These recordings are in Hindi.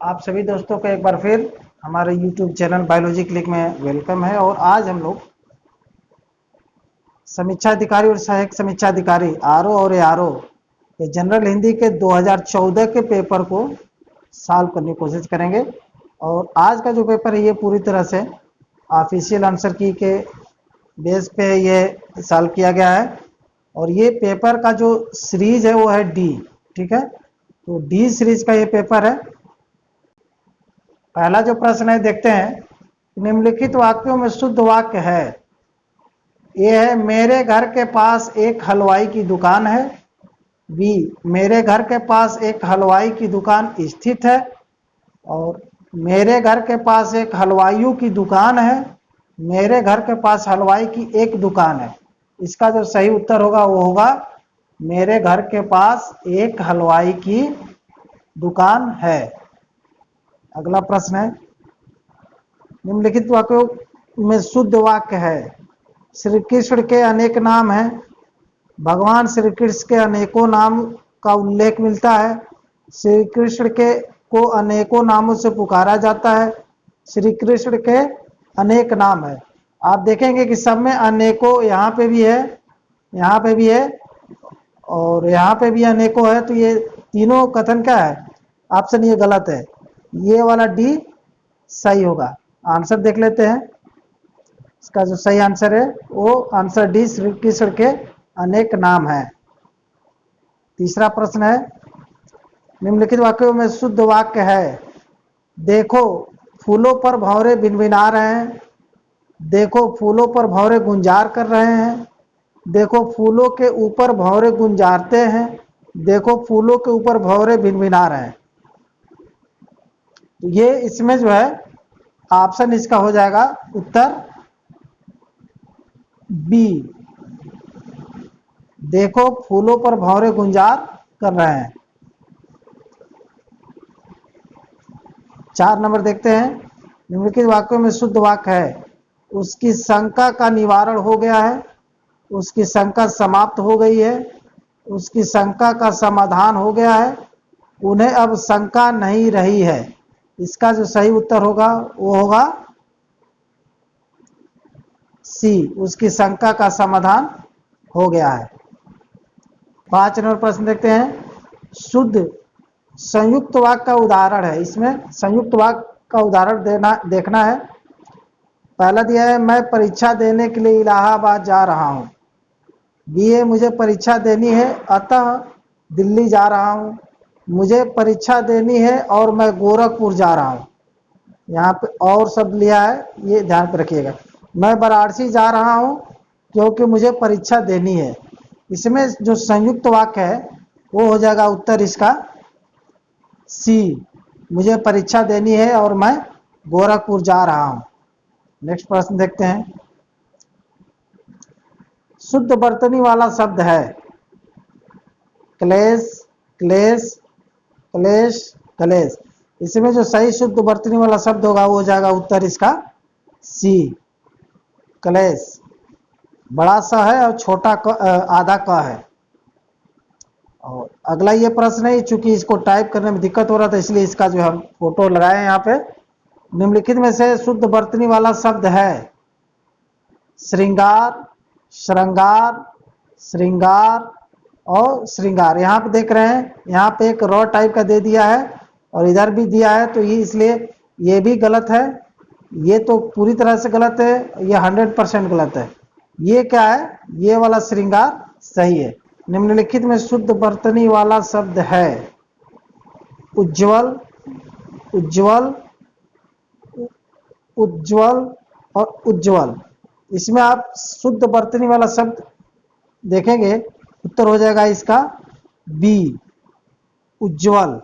आप सभी दोस्तों को एक बार फिर हमारे YouTube चैनल बायोलॉजी क्लिक में वेलकम है। और आज हम लोग समीक्षा अधिकारी और सहायक समीक्षा अधिकारी आरओ और एआरओ के जनरल हिंदी के 2014 के पेपर को सॉल्व करने की कोशिश करेंगे। और आज का जो पेपर है ये पूरी तरह से ऑफिशियल आंसर की के बेस पे ये सॉल्व किया गया है। और ये पेपर का जो सीरीज है वो है डी, ठीक है। तो डी सीरीज का ये पेपर है। पहला जो प्रश्न है देखते हैं, निम्नलिखित वाक्यों में शुद्ध वाक्य है। ये है, मेरे घर के पास एक हलवाई की दुकान है। बी, मेरे घर के पास एक हलवाई की दुकान स्थित है। और मेरे घर के पास एक हलवाइयों की दुकान है। मेरे घर के पास हलवाई की एक दुकान है। इसका जो सही उत्तर होगा वो होगा मेरे घर के पास एक हलवाई की दुकान है। अगला प्रश्न है, निम्नलिखित वाक्यों में शुद्ध वाक्य है। श्री कृष्ण के अनेक नाम हैं। भगवान श्री कृष्ण के अनेकों नाम का उल्लेख मिलता है। श्री कृष्ण के को अनेकों नामों से पुकारा जाता है। श्री कृष्ण के अनेक नाम है। आप देखेंगे कि सब में अनेकों यहाँ पे भी है, यहाँ पे भी है और यहाँ पे भी अनेकों है। तो ये तीनों कथन क्या है? ऑप्शन ये गलत है। ये वाला डी सही होगा। आंसर देख लेते हैं। इसका जो सही आंसर है वो आंसर डी, श्री कृष्ण के अनेक नाम है। तीसरा प्रश्न है, निम्नलिखित वाक्यों में शुद्ध वाक्य है। देखो फूलों पर भंवरे भिनभिना रहे हैं। देखो फूलों पर भंवरे गुंजार कर रहे हैं। देखो फूलों के ऊपर भंवरे गुंजारते हैं। देखो फूलों के ऊपर भंवरे भिनभिना रहे हैं। तो ये इसमें जो है ऑप्शन इसका हो जाएगा उत्तर बी। देखो फूलों पर भंवरे गुंजार कर रहे हैं। 4 नंबर देखते हैं, निम्नलिखित वाक्यों में शुद्ध वाक्य है। उसकी शंका का निवारण हो गया है। उसकी शंका समाप्त हो गई है। उसकी शंका का समाधान हो गया है। उन्हें अब शंका नहीं रही है। इसका जो सही उत्तर होगा वो होगा सी, उसकी शंका का समाधान हो गया है। 5 नंबर प्रश्न देखते हैं, शुद्ध संयुक्त वाक्य का उदाहरण है। इसमें संयुक्त वाक्य का उदाहरण देखना है। पहला दिया है, मैं परीक्षा देने के लिए इलाहाबाद जा रहा हूँ। बी है, मुझे परीक्षा देनी है अतः दिल्ली जा रहा हूँ। मुझे परीक्षा देनी है और मैं गोरखपुर जा रहा हूँ। यहाँ पे और शब्द लिया है, ये ध्यान पे रखिएगा। मैं वाराणसी जा रहा हूँ क्योंकि मुझे परीक्षा देनी है। इसमें जो संयुक्त वाक्य है वो हो जाएगा उत्तर इसका सी, मुझे परीक्षा देनी है और मैं गोरखपुर जा रहा हूँ। नेक्स्ट प्रश्न देखते हैं, शुद्ध वर्तनी वाला शब्द है। क्लेश, क्लेश, क्लेश, क्लेश। इसमें जो सही शुद्ध वर्तनी वाला शब्द होगा वो हो जाएगा उत्तर इसका सी, क्लेश। बड़ा सा है और छोटा आधा क है। और अगला ये प्रश्न है, चूंकि इसको टाइप करने में दिक्कत हो रहा था इसलिए इसका जो हम फोटो लगाए हैं यहाँ पे। निम्नलिखित में से शुद्ध वर्तनी वाला शब्द है। श्रृंगार, श्रृंगार, श्रृंगार और श्रृंगार। यहाँ पे देख रहे हैं, यहाँ पे एक रॉ टाइप का दे दिया है और इधर भी दिया है, तो ये इसलिए ये भी गलत है। ये तो पूरी तरह से गलत है, ये 100% गलत है। ये क्या है? ये वाला श्रृंगार सही है। निम्नलिखित में शुद्ध वर्तनी वाला शब्द है। उज्ज्वल, उज्ज्वल, उज्ज्वल और उज्ज्वल। इसमें आप शुद्ध वर्तनी वाला शब्द देखेंगे, उत्तर हो जाएगा इसका बी, उज्ज्वल।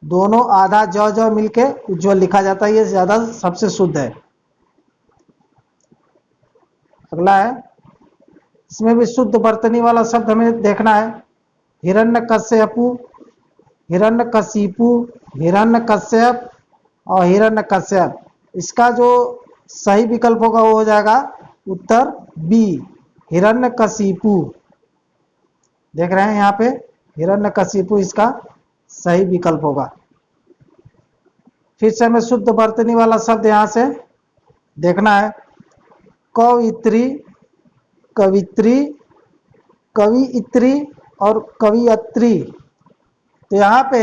दोनों आधा ज मिलके उज्ज्वल लिखा जाता है, ये ज्यादा सबसे शुद्ध है। अगला है, इसमें भी शुद्ध वर्तनी वाला शब्द हमें देखना है। हिरण्यकश्यपु, हिरण्यकशिपु, हिरण्यकश्यप और हिरण्यकश्यप। इसका जो सही विकल्प होगा वो हो जाएगा उत्तर बी, हिरण्यकशिपु। देख रहे हैं यहाँ पे, हिरण्यकशिपु इसका सही विकल्प होगा। फिर से हमें शुद्ध वर्तनी वाला शब्द यहाँ से देखना है। कवित्री, कवित्री, कवियत्री और कवियत्री। तो यहाँ पे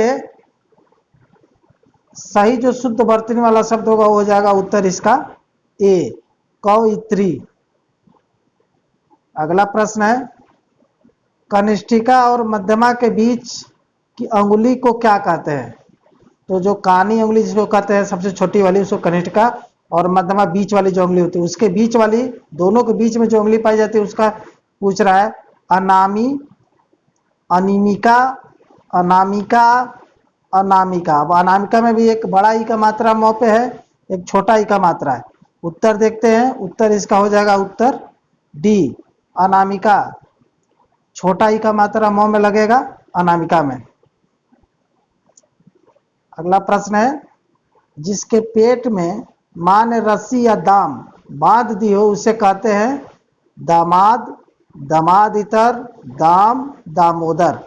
सही जो शुद्ध वर्तनी वाला शब्द होगा वो हो जाएगा उत्तर इसका ए, कवियत्री। अगला प्रश्न है, कनिष्ठिका और मध्यमा के बीच की अंगुली को क्या कहते हैं? तो जो कानी उंगली जिसको कहते हैं सबसे छोटी वाली उसको कनिष्ठिका, और मध्यमा बीच वाली जो उंगली होती है उसके बीच वाली, दोनों के बीच में जो उंगली पाई जाती है उसका पूछ रहा है। अनामी, अनिमिका, अनामिका, अनामिका। अब अनामिका में भी एक बड़ा ई का मात्रा मौ पे है, एक छोटा ई का मात्रा है। उत्तर देखते हैं, उत्तर इसका हो जाएगा उत्तर डी, अनामिका। छोटा ई का मात्रा मौ में लगेगा अनामिका में। अगला प्रश्न है, जिसके पेट में मां ने रस्सी या दाम बांध दी हो उसे कहते हैं दामाद, दामादितर, दाम, दामोदर।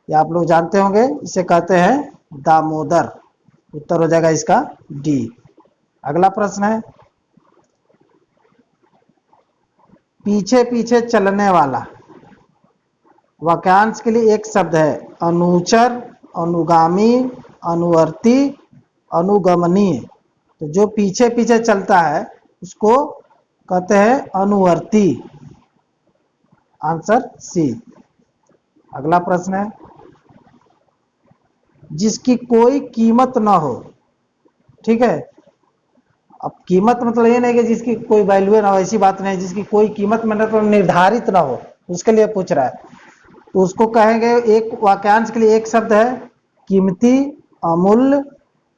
ये आप लोग जानते होंगे, इसे कहते हैं दामोदर। उत्तर हो जाएगा इसका डी। अगला प्रश्न है, पीछे पीछे चलने वाला वाक्यांश के लिए एक शब्द है। अनुचर, अनुगामी, अनुवर्ती, अनुगमनीय। तो जो पीछे पीछे चलता है उसको कहते हैं अनुवर्ती। Answer C. अगला प्रश्न है, जिसकी कोई कीमत ना हो। ठीक है, अब कीमत मतलब ये नहीं कि जिसकी कोई वैल्यू ना हो, ऐसी बात नहीं। जिसकी कोई कीमत मतलब निर्धारित ना हो, उसके लिए पूछ रहा है। तो उसको कहेंगे, एक वाक्यांश के लिए एक शब्द है कीमती, अमूल्य,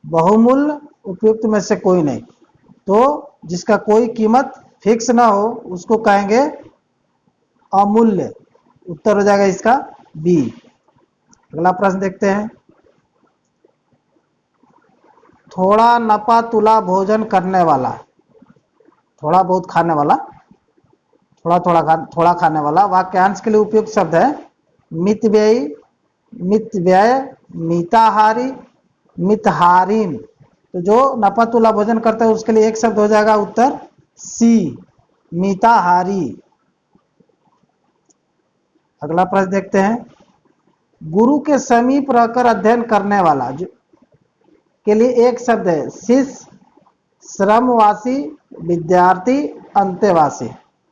बहुमूल्य, उपयुक्त में से कोई नहीं। तो जिसका कोई कीमत फिक्स ना हो उसको कहेंगे अमूल्य। उत्तर हो जाएगा इसका बी। अगला प्रश्न देखते हैं, थोड़ा नपा तुला भोजन करने वाला, थोड़ा बहुत खाने वाला, थोड़ा खाने वाला। वाक्यांश के लिए उपयुक्त शब्द है मितव्ययी, मितव्यय, मिताहारी, मितहारीन। तो जो नपा तुला भोजन करता है उसके लिए एक शब्द हो जाएगा उत्तर सी, मिताहारी। अगला प्रश्न देखते हैं, गुरु के समीप रहकर अध्ययन करने वाला जो के लिए एक शब्द है शिष्य, श्रमवासी, विद्यार्थी, अंतेवासी।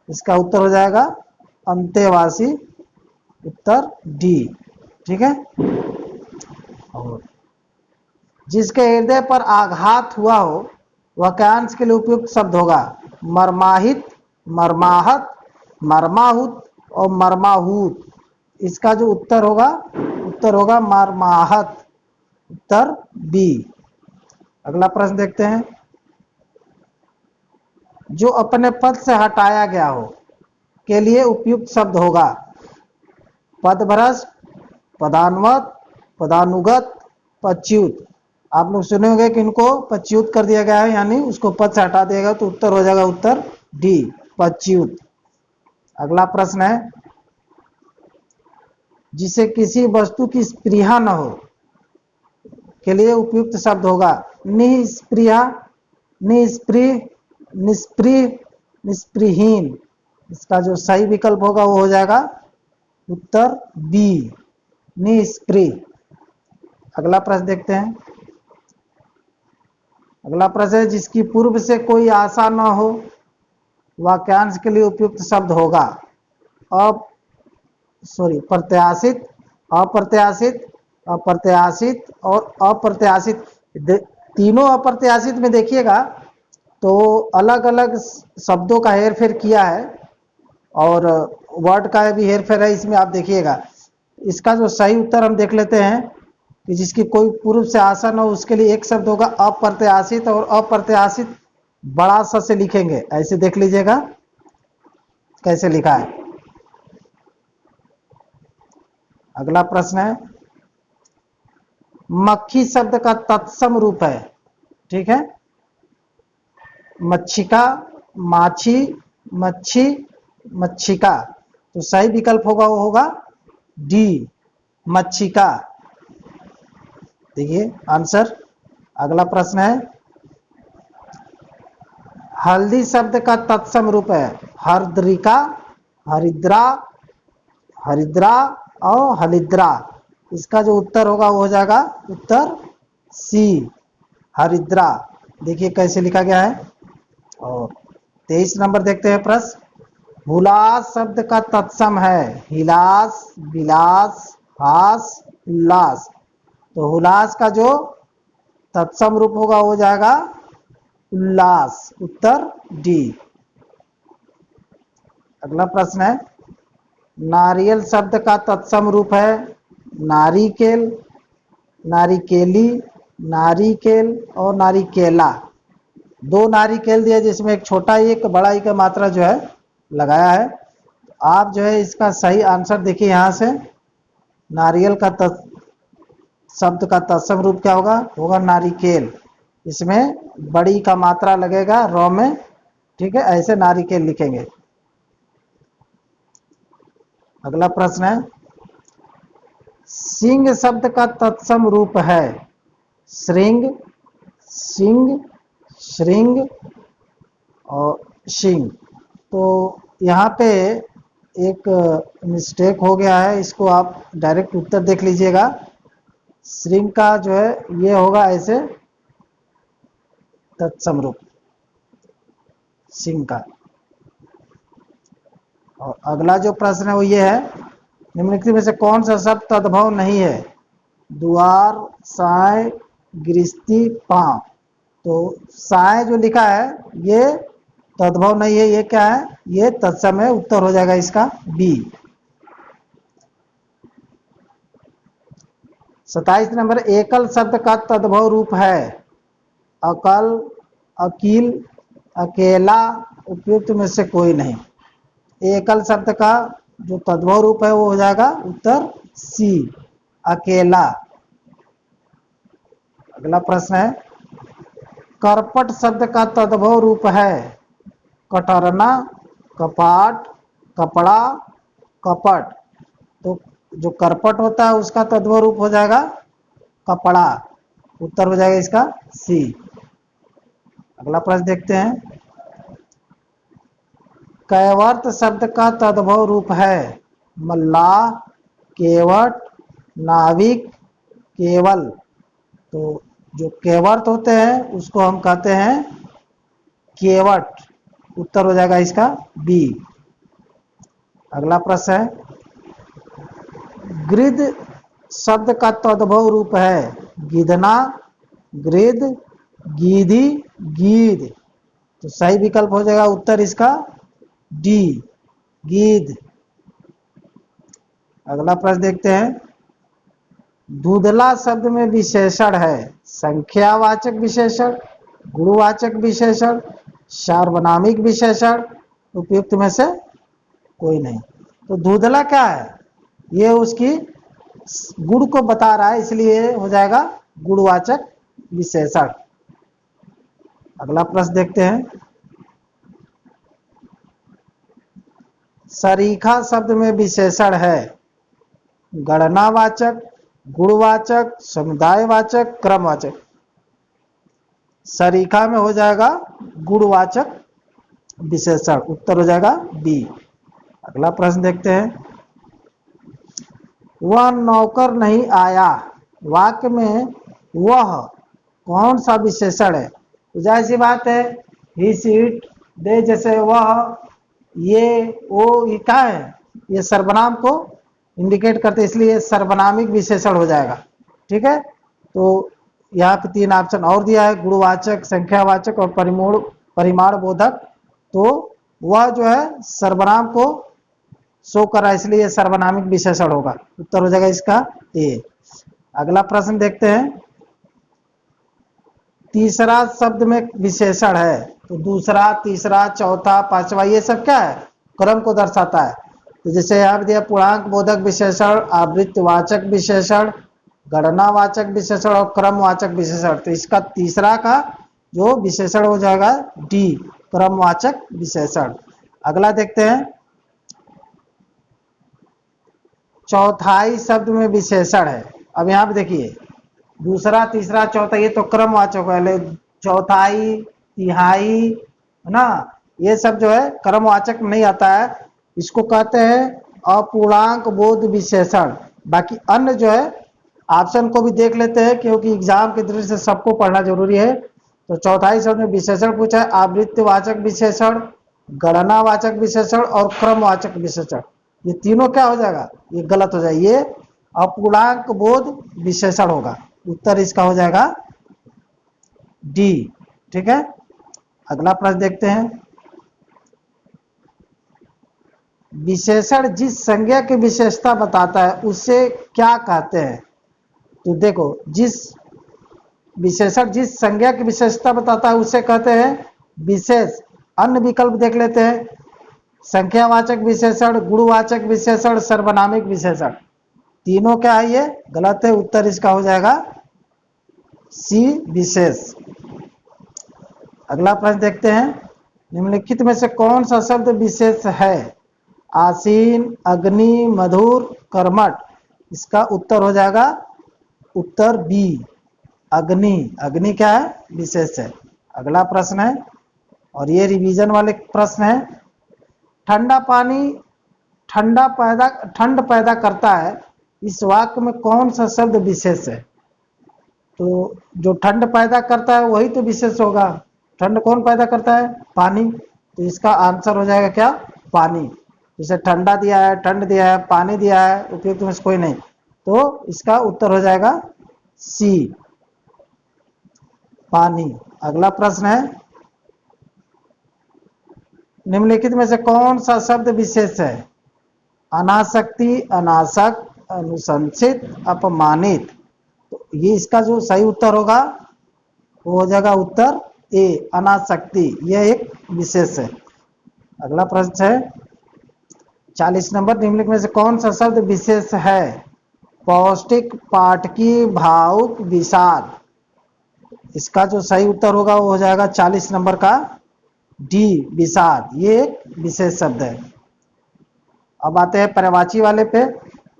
इसका उत्तर हो जाएगा अंतेवासी। उत्तर डी। ठीक है, और जिसके हृदय पर आघात हुआ हो वाक्यांश के लिए उपयुक्त शब्द होगा मर्माहित, मर्माहत, मर्माहुत और मर्माहूत। इसका जो उत्तर होगा मर्माहत। उत्तर बी। अगला प्रश्न देखते हैं, जो अपने पद से हटाया गया हो के लिए उपयुक्त शब्द होगा पदभ्रष्ट, पदान्वत, पदानुगत, पदच्युत। आप लोग सुने होंगे कि इनको पदच्युत कर दिया गया है, यानी उसको पद से हटा दिया गया। तो उत्तर हो जाएगा उत्तर डी, पदच्युत। अगला प्रश्न है, जिसे किसी वस्तु की स्पृहा न हो के लिए उपयुक्त शब्द होगा निस्पृहा, निस्पृह, निष्पृह, निष्पृहीन। इसका जो सही विकल्प होगा वो हो जाएगा उत्तर बी, निष्पृह। अगला प्रश्न देखते हैं, अगला प्रश्न है, जिसकी पूर्व से कोई आशा न हो वाक्यांश के लिए उपयुक्त शब्द होगा प्रत्याशित, अप्रत्याशित, अप्रत्याशित और अप्रत्याशित। तीनों अप्रत्याशित में देखिएगा तो अलग अलग शब्दों का हेरफेर किया है और वर्ड का भी हेरफेर है इसमें, आप देखिएगा। इसका जो सही उत्तर हम देख लेते हैं कि जिसकी कोई पूर्व से आशा न हो उसके लिए एक शब्द होगा अप्रत्याशित, और अप्रत्याशित बड़ा स से लिखेंगे। ऐसे देख लीजिएगा कैसे लिखा है। अगला प्रश्न है, मक्खी शब्द का तत्सम रूप है। ठीक है, मच्छिका, माछी, मच्छी, मच्छिका। तो सही विकल्प होगा वो होगा डी, मच्छिका। देखिए आंसर। अगला प्रश्न है, हल्दी शब्द का तत्सम रूप है हरद्रिका, हरिद्रा, हरिद्रा और हलिद्रा। इसका जो उत्तर होगा वो हो जाएगा उत्तर सी, हरिद्रा। देखिए कैसे लिखा गया है। और 23 नंबर देखते हैं प्रश्न। हुलास शब्द का तत्सम है हिलास, विलास, हास, उल्लास। तो हुलास का जो तत्सम रूप होगा वो हो जाएगा उल्लास, उत्तर डी। अगला प्रश्न है नारियल शब्द का तत्सम रूप है नारिकेल, नारिकेली, नारिकेल और नारिकेला। दो नारिकेल दिया जिसमें एक छोटा ई एक बड़ा ई का मात्रा जो है लगाया है। आप जो है इसका सही आंसर देखिए यहाँ से। नारियल का शब्द का तत्सम रूप क्या होगा, होगा नारिकेल। इसमें बड़ी का मात्रा लगेगा रॉ में, ठीक है, ऐसे नारिकेल लिखेंगे। अगला प्रश्न है सिंह शब्द का तत्सम रूप है श्रृंग, सिंह, श्रृंग और सिंह। तो यहाँ पे एक मिस्टेक हो गया है, इसको आप डायरेक्ट उत्तर देख लीजिएगा। श्रृंग का जो है ये होगा ऐसे तत्सम रूप सिंह का। और अगला जो प्रश्न है वो ये है निम्नलिखित में से कौन सा शब्द तद्भव नहीं है, द्वार, साय, गृहस्थी, पांव। तो साय जो लिखा है ये तद्भव नहीं है, ये क्या है, ये तत्सम है, उत्तर हो जाएगा इसका बी। 27 नंबर एकल शब्द का तद्भव रूप है अकल, अकील, अकेला, उपयुक्त में से कोई नहीं। एकल शब्द का जो तद्भव रूप है वो हो जाएगा उत्तर सी, अकेला। अगला प्रश्न है करपट शब्द का तद्भव रूप है कटरना, कपाट, कपड़ा, कपट। तो जो करपट होता है उसका तद्भव रूप हो जाएगा कपड़ा, उत्तर हो जाएगा इसका सी। अगला प्रश्न देखते हैं कैवर्त शब्द का तद्भव रूप है मल्लाह, केवट, नाविक, केवल। तो जो केवर्त होते हैं उसको हम कहते हैं केवट, उत्तर हो जाएगा इसका बी। अगला प्रश्न है गिद्ध शब्द का तद्भव रूप है गिधना, गिद्ध, गीधी, गीध। तो सही विकल्प हो जाएगा उत्तर इसका डी, गीध। अगला प्रश्न देखते हैं धुंधला शब्द में विशेषण है संख्यावाचक विशेषण, गुणवाचक विशेषण, सार्वनामिक विशेषण, उपयुक्त में से कोई नहीं। तो धुंधला क्या है, ये उसकी गुण को बता रहा है, इसलिए हो जाएगा गुणवाचक विशेषण। अगला प्रश्न देखते हैं सरीखा शब्द में विशेषण है गणनावाचक, गुणवाचक, समुदायवाचक, क्रमवाचक। सरीखा में हो जाएगा गुणवाचक विशेषण, उत्तर हो जाएगा बी। अगला प्रश्न देखते हैं वह नौकर नहीं आया, वाक्य में वह कौन सा विशेषण है। तो जाहिर सी बात है ही, सीट, दे, जैसे वह, ये, वो, ये क्या है, ये सर्वनाम को इंडिकेट करते, इसलिए सर्वनामिक विशेषण हो जाएगा। ठीक है, तो यहाँ पे 3 ऑप्शन और दिया है गुणवाचक, संख्यावाचक और परिमाण बोधक। तो वह जो है सर्वनाम को शो कर रहा है, इसलिए सर्वनामिक विशेषण होगा, उत्तर हो जाएगा इसका ए। अगला प्रश्न देखते हैं तीसरा शब्द में विशेषण है, तो दूसरा, तीसरा, चौथा, पांचवा, ये सब क्या है, क्रम को दर्शाता है। तो जैसे यहाँ दिया पूर्णांक बोधक विशेषण, आवृत्तिवाचक विशेषण, गणनावाचक विशेषण और क्रमवाचक विशेषण। तो इसका तीसरा का जो विशेषण हो जाएगा डी, क्रमवाचक विशेषण। अगला देखते हैं चौथाई शब्द में विशेषण है। अब यहाँ पे देखिए दूसरा, तीसरा, चौथा, ये तो क्रमवाचक है। चौथाई, तिहाई, है ना। ये सब जो है कर्मवाचक नहीं आता है, इसको कहते हैं अपूर्णांक बोध विशेषण। बाकी अन्य जो है ऑप्शन को भी देख लेते हैं, क्योंकि एग्जाम की दृष्टि से सबको पढ़ना जरूरी है। तो चौथाई शब्द में विशेषण पूछा है, आवृत्तिवाचक विशेषण, गणनावाचक विशेषण और क्रमवाचक विशेषण। ये तीनों क्या हो जाएगा, ये गलत हो जाएगा, ये अपूर्णांक बोध विशेषण होगा। उत्तर इसका हो जाएगा डी। ठीक है, अगला प्रश्न देखते हैं। विशेषण जिस संज्ञा की विशेषता बताता है उसे क्या कहते हैं। तो देखो, जिस विशेषण जिस संज्ञा की विशेषता बताता है उसे कहते हैं विशेष। अन्य विकल्प देख लेते हैं, संख्यावाचक विशेषण, गुणवाचक विशेषण, सर्वनामिक विशेषण। तीनों क्या है, ये गलत है। उत्तर इसका हो जाएगा सी, विशेष। अगला प्रश्न देखते हैं, निम्नलिखित में से कौन सा शब्द विशेष है। आसीन, अग्नि, मधुर, कर्मठ। इसका उत्तर हो जाएगा उत्तर बी, अग्नि। अग्नि क्या है, विशेष है। अगला प्रश्न है, और ये रिवीजन वाले प्रश्न है। ठंडा पानी ठंड पैदा करता है, इस वाक्य में कौन सा शब्द विशेष है। तो जो ठंड पैदा करता है वही तो विशेष होगा। ठंड कौन पैदा करता है, पानी। तो इसका आंसर हो जाएगा क्या, पानी। जैसे ठंडा दिया है, ठंड दिया है, पानी दिया है, उपयुक्त में से कोई नहीं, तो इसका उत्तर हो जाएगा सी, पानी। अगला प्रश्न है, निम्नलिखित में से कौन सा शब्द विशेष है। अनासक्ति, अनासक्त, अनुशंसित, अपमानित। तो ये इसका जो सही उत्तर होगा वो हो जाएगा उत्तर ए, अनासक्ति। यह एक विशेष है। अगला प्रश्न है 40 नंबर, निम्नलिखित में से कौन सा शब्द विशेष है। पौष्टिक, पाठकी, भावुक, विषाद। इसका जो सही उत्तर होगा वो हो जाएगा 40 नंबर का डी, विषाद। ये एक विशेष शब्द है। अब आते हैं पर्यायवाची वाले पे।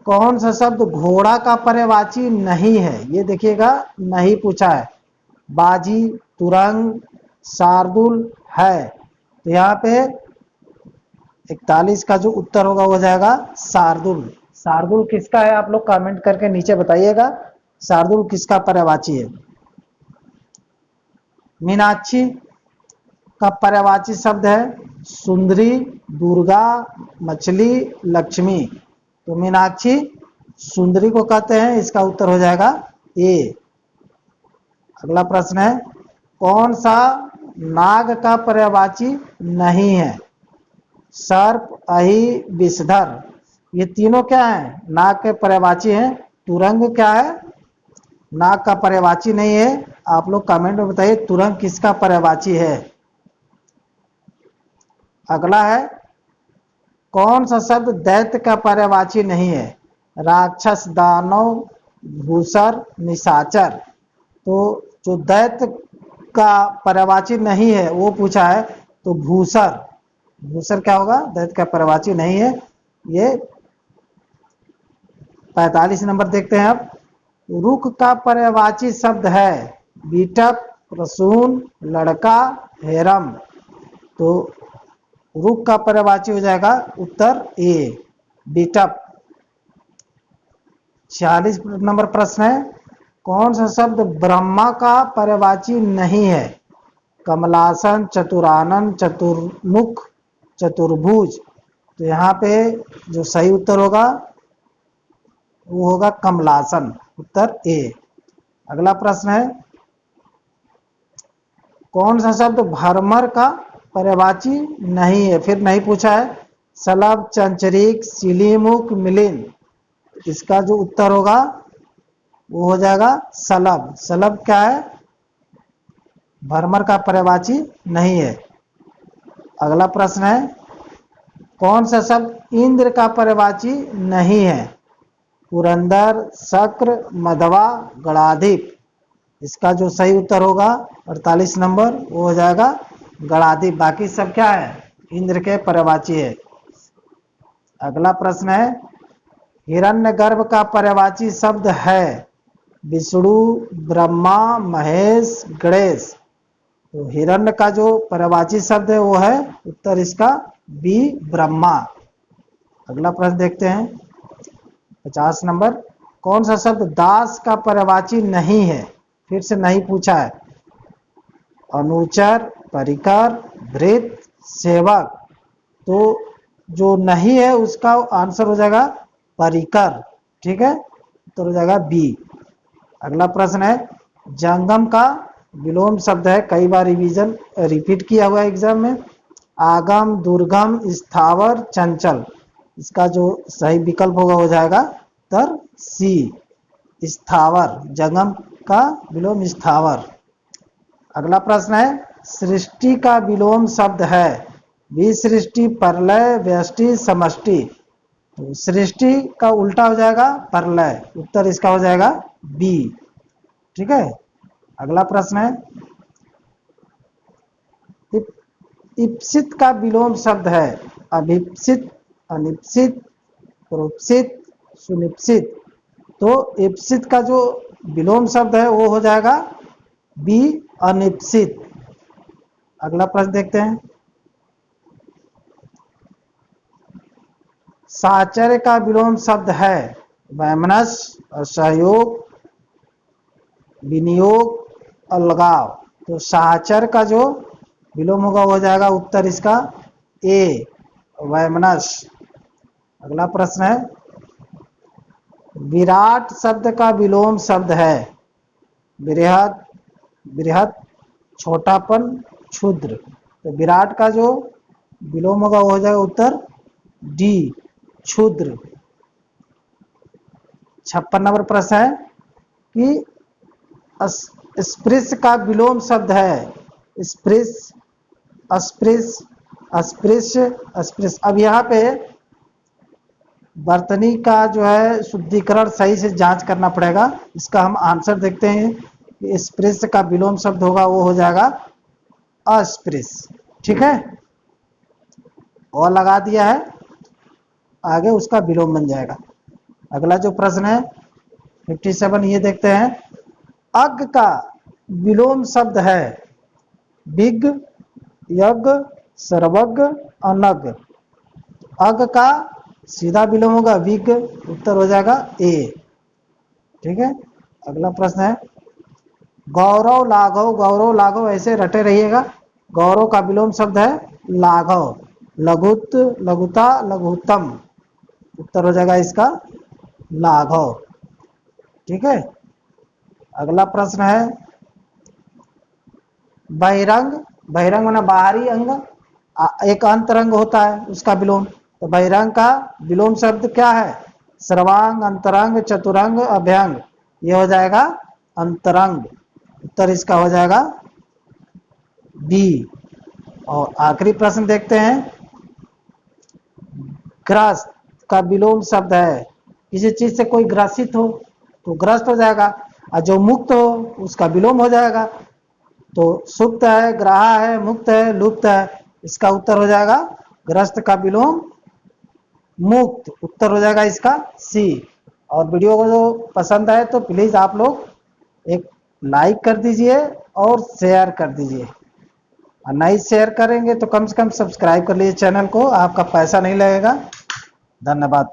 कौन सा शब्द घोड़ा का पर्यायवाची नहीं है। ये देखिएगा, नहीं पूछा है। बाजी, तुरंग, शार्दुल है। तो यहाँ पे 41 का जो उत्तर होगा वो हो जाएगा शार्दुल। शार्दुल किसका है, आप लोग कमेंट करके नीचे बताइएगा, शार्दुल किसका पर्यायवाची है। मीनाक्षी का पर्यायवाची शब्द है सुंदरी, दुर्गा, मछली, लक्ष्मी। तो मीनाक्षी सुंदरी को कहते हैं, इसका उत्तर हो जाएगा ए। अगला प्रश्न है, कौन सा नाग का पर्यायवाची नहीं है। सर्प, अहि, विषधर। ये तीनों क्या है, नाग के पर्यायवाची हैं। तुरंग क्या है, नाग का पर्यायवाची नहीं है। आप लोग कमेंट में बताइए तुरंग किसका पर्यायवाची है। अगला है, कौन सा शब्द दैत्य का पर्यायवाची नहीं है। राक्षस, दानव, भूसर, निशाचर। तो जो दैत्य का पर्यायवाची नहीं है वो पूछा है, तो भूसर। भूसर क्या होगा, दैत्य का पर्यायवाची नहीं है। ये 45 नंबर देखते हैं अब। रुक का पर्यायवाची शब्द है बीटक, प्रसून, लड़का, हेरम। तो रुक का पर्यायवाची हो जाएगा उत्तर ए, बीटक। 46 नंबर प्रश्न है, कौन सा शब्द ब्रह्मा का पर्यायवाची नहीं है। कमलासन, चतुरानन, चतुर्मुख, चतुर्भुज। तो यहाँ पे जो सही उत्तर होगा वो होगा कमलासन, उत्तर ए। अगला प्रश्न है, कौन सा शब्द भरमर का पर्यायवाची नहीं है। फिर नहीं पूछा है। सलभ, चंचरीक, सिलीमुख, मिलिंद। इसका जो उत्तर होगा वो हो जाएगा सलभ। सलभ क्या है, भरमर का पर्यायवाची नहीं है। अगला प्रश्न है, कौन सा शब्द इंद्र का पर्यायवाची नहीं है। पुरंदर, शक्र, मधवा, गणाधिप। इसका जो सही उत्तर होगा 48 नंबर वो हो जाएगा गणाधिप। बाकी सब क्या है, इंद्र के पर्यायवाची है। अगला प्रश्न है, हिरण्यगर्भ का पर्यायवाची शब्द है विष्णु, ब्रह्मा, महेश, गणेश। तो हिरण्य का जो पर्यायवाची शब्द है वो है उत्तर इसका बी ब्रह्मा। अगला प्रश्न देखते हैं 50 नंबर। कौन सा शब्द दास का पर्यायवाची नहीं है? फिर से नहीं पूछा है। अनुचर, परिकर, भृत्य, सेवक। तो जो नहीं है उसका आंसर हो जाएगा परिकर। ठीक है, तो हो जाएगा बी। अगला प्रश्न है जंगम का विलोम शब्द है, कई बार रिवीजन रिपीट किया हुआ है एग्जाम में। आगम, दुर्गम, स्थावर, चंचल। इसका जो सही विकल्प होगा हो जाएगा उत्तर सी स्थावर। जंगम का विलोम स्थावर। अगला प्रश्न है सृष्टि का विलोम शब्द है विसृष्टि, प्रलय, व्यष्टि, समष्टि। तो सृष्टि का उल्टा हो जाएगा प्रलय। उत्तर इसका हो जाएगा बी। ठीक है, अगला प्रश्न है इप्सित का विलोम शब्द है अभिप्सित, अनिप्सित, प्रोप्सित, सुनिप्सित। तो इप्सित का जो विलोम शब्द है वो हो जाएगा बी अनिप्सित। अगला प्रश्न देखते हैं साहचर्य का विलोम शब्द है वैमनस्य, असहयोग, विनियोग, अलगाव। तो साहचर्य का जो विलोम होगा हो जाएगा उत्तर इसका ए वैमनस्य। अगला प्रश्न है विराट शब्द का विलोम शब्द है बृहद, बृहत, छोटापन, क्षुद्र। तो विराट का जो विलोम होगा वो हो जाएगा उत्तर डी क्षुद्र। 56 नंबर प्रश्न है कि स्पृश्य का विलोम शब्द है स्पृश, अस्पृश, अस्पृश्य, अस्पृश्य। अब यहाँ पे वर्तनी का जो है शुद्धिकरण सही से जांच करना पड़ेगा। इसका हम आंसर देखते हैं कि स्पृश्य का विलोम शब्द होगा वो हो जाएगा अस्पृश्य। ठीक है, और लगा दिया है आगे उसका विलोम बन जाएगा। अगला जो प्रश्न है 57 ये देखते हैं अग का विलोम शब्द है विग, यज्ञ, सर्वज्ञ, अनग। अग का सीधा विलोम होगा विग। उत्तर हो जाएगा ए। ठीक है, अगला प्रश्न है गौरव, लाघव, गौरव, लाघव ऐसे रटे रहिएगा। गौरव का विलोम शब्द है लाघव। लघुत, लघुता, लघुत्तम। उत्तर हो जाएगा इसका लाघव। ठीक है, अगला प्रश्न है बहिरंग। बहिरंग माना बाहरी अंग, एक अंतरंग होता है उसका विलोम। तो बहिरंग का विलोम शब्द क्या है सर्वांग, अंतरंग, चतुरंग, अभ्यंग। ये हो जाएगा अंतरंग। उत्तर इसका हो जाएगा बी। और आखिरी प्रश्न देखते हैं ग्रस्त का विलोम शब्द है किसी चीज से कोई ग्रसित हो तो ग्रस्त हो जाएगा, और जो मुक्त हो उसका विलोम हो जाएगा। तो सुप्त है, ग्राहा है, मुक्त है, लुप्त है। इसका उत्तर हो जाएगा ग्रस्त का विलोम मुक्त। उत्तर हो जाएगा इसका सी। और वीडियो को जो पसंद आए तो प्लीज आप लोग एक लाइक कर दीजिए और शेयर कर दीजिए, और नहीं शेयर करेंगे तो कम से कम सब्सक्राइब कर लीजिए चैनल को। आपका पैसा नहीं लगेगा। धन्यवाद।